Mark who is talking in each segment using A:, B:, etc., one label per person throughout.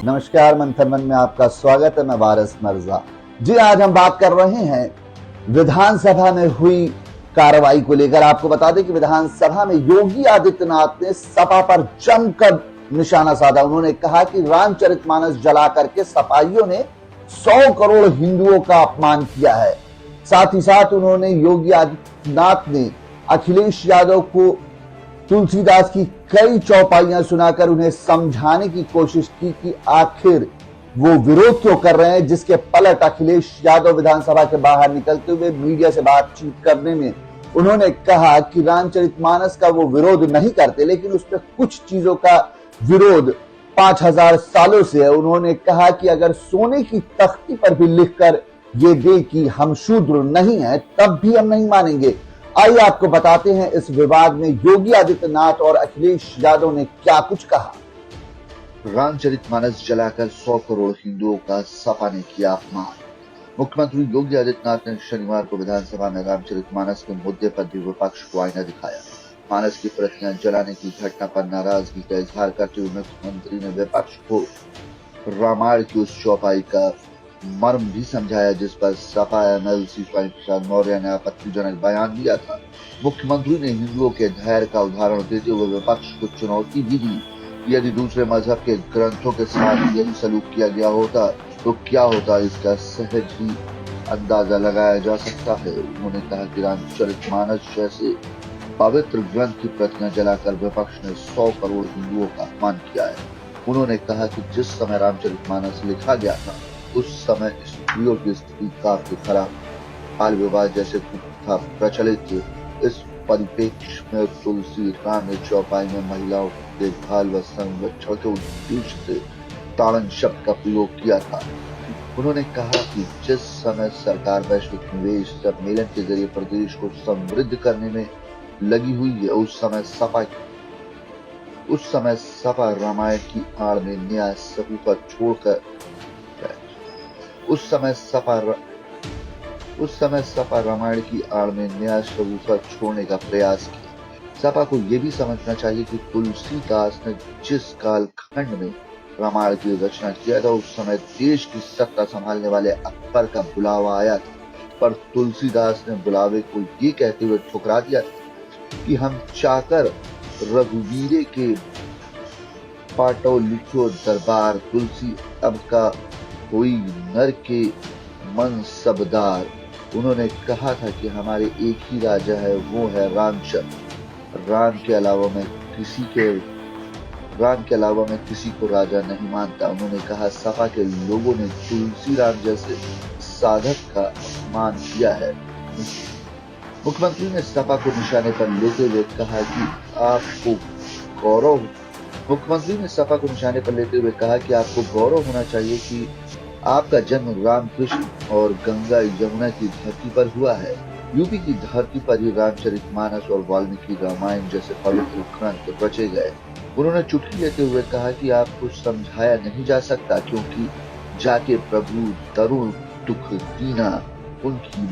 A: नमस्कार, मंथन मन में आपका स्वागत है। मैं वारिस मिर्जा। जी, आज हम बात कर रहे हैं विधानसभा में हुई कार्रवाई को लेकर। आपको बता दें कि विधानसभा में योगी आदित्यनाथ ने सपा पर जमकर निशाना साधा। उन्होंने कहा कि रामचरितमानस जला करके सपाइयों ने 100 करोड़ हिंदुओं का अपमान किया है। साथ ही साथ उन्होंने योगी आदित्यनाथ ने अखिलेश यादव को तुलसीदास की कई चौपाइयां सुनाकर उन्हें समझाने की कोशिश की कि आखिर वो विरोध क्यों कर रहे हैं, जिसके पलट अखिलेश यादव विधानसभा के बाहर निकलते हुए मीडिया से बातचीत करने में उन्होंने कहा कि रामचरितमानस का वो विरोध नहीं करते, लेकिन उसमें कुछ चीजों का विरोध 5000 सालों से है। उन्होंने कहा कि अगर सोने की तख्ती पर भी लिखकर ये दे कि हम शूद्र नहीं है, तब भी हम नहीं मानेंगे। आइए आपको बताते हैं इस विवाद में योगी आदित्यनाथ और अखिलेश यादव ने क्या कुछ कहा।
B: रामचरितमानस जलाकर 100 करोड़ हिंदुओं का सपा ने किया अपमान। मुख्यमंत्री योगी आदित्यनाथ ने शनिवार को विधानसभा में रामचरितमानस के मुद्दे पर भी विपक्ष को आईना दिखाया। मानस की प्रतियां जलाने की घटना पर नाराजगी का इजहार करते हुए मुख्यमंत्री ने विपक्ष को रामायण की उस चौपाई का मर्म भी समझाया जिस पर सपा एमएलसी स्वामी प्रसाद मौर्य ने आपत्तिजनक बयान दिया था। मुख्यमंत्री ने हिंदुओं के धैर्य का उदाहरण देते हुए विपक्ष को चुनौती भी दी। यदि दूसरे मजहब के ग्रंथों के साथ यही सलूक किया गया होता तो क्या होता, इसका सहज ही अंदाजा लगाया जा सकता है। उन्होंने कहा कि रामचरितमानस जैसे पवित्र ग्रंथ की प्रतियां जलाकर विपक्ष ने 100 करोड़ हिंदुओं का अपमान किया है। उन्होंने कहा कि जिस समय रामचरितमानस लिखा गया था उस समय स्त्रियों की स्थिति काफी खराब, बाल विवाह जैसे कुप्रथा प्रचलित थे। इस परिप्रेक्ष्य में तुलसी राम ने चौपाई में महिलाओं की देखभाल व संरक्षण के उद्देश्य से ताड़न शब्द का प्रयोग किया था। उन्होंने कहा कि जिस समय सरकार वैश्विक निवेश सम्मेलन के जरिए प्रदेश को समृद्ध करने में लगी हुई है, उस समय सपा रामायण की आड़ में न्याय सबूत छोड़कर उस समय सपा रामायण की आड़ में न्याय सबूत छोड़ने का प्रयास किया। सपा को यह भी समझना चाहिए कि तुलसीदास ने जिस कालखंड में रामायण की रचना किया था उस समय देश की सत्ता संभालने वाले अकबर का बुलावा आया था, पर तुलसीदास ने बुलावे को ये कहते हुए ठुकरा दिया था कि हम चाकर रघुवीरे के पाटो लिखो दरबार, तुलसी अब का कोई नर के मन सबदार। उन्होंने कहा था कि हमारे एक ही राजा है, वो है रामचंद्र। राम के अलावा मैं किसी को राजा नहीं मानता। उन्होंने कहा सपा के लोगों ने तुलसी राम जैसे साधक का अपमान किया है। मुख्यमंत्री ने सपा को निशाने पर लेते हुए कहा कि आपको गौरव होना चाहिए कि आपका जन्म रामकृष्ण और गंगा यमुना की धरती पर हुआ है। यूपी की धरती पर ही रामचरितमानस और वाल्मीकि रामायण जैसे पवित्र ग्रंथ रचे गए। उन्होंने चुटकी लेते हुए कहा कि आपको समझाया नहीं जा सकता, क्योंकि जाके प्रभु तरुण दुख दीना, उनकी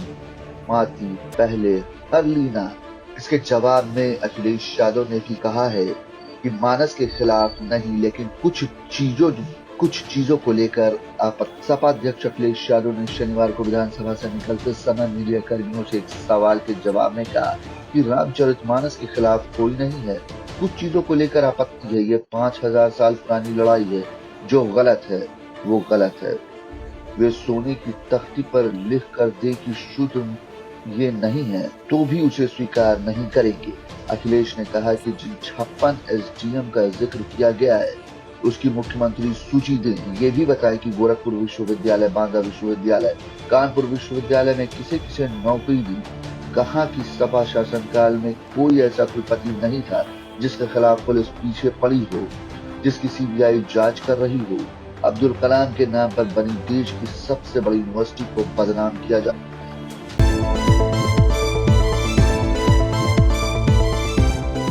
B: माती पहले हर लीना। इसके जवाब में अखिलेश यादव ने भी कहा है कि मानस के खिलाफ नहीं, लेकिन कुछ चीजों को लेकर सपा अध्यक्ष अखिलेश यादव ने शनिवार को विधानसभा से निकलते समय मीडिया कर्मियों से एक सवाल के जवाब में कहा कि रामचरितमानस के खिलाफ कोई नहीं है, कुछ चीजों को लेकर आपत्ति है। ये 5000 साल पुरानी लड़ाई है, जो गलत है वो गलत है। वे सोने की तख्ती पर लिख कर दे कि शूद्र ये नहीं है तो भी उसे स्वीकार नहीं करेंगे। अखिलेश ने कहा कि जिन 56 एसडीएम का जिक्र किया गया है उसकी मुख्यमंत्री सूची दें। ये भी बताएं कि गोरखपुर विश्वविद्यालय, बांदा विश्वविद्यालय, कानपुर विश्वविद्यालय में किसे नौकरी दी। कहा कि सपा शासनकाल में कोई ऐसा कुलपति नहीं था जिसके खिलाफ पुलिस पीछे पड़ी हो, जिसकी सीबीआई जांच कर रही हो। अब्दुल कलाम के नाम पर बनी देश की सबसे बड़ी यूनिवर्सिटी को बदनाम किया जा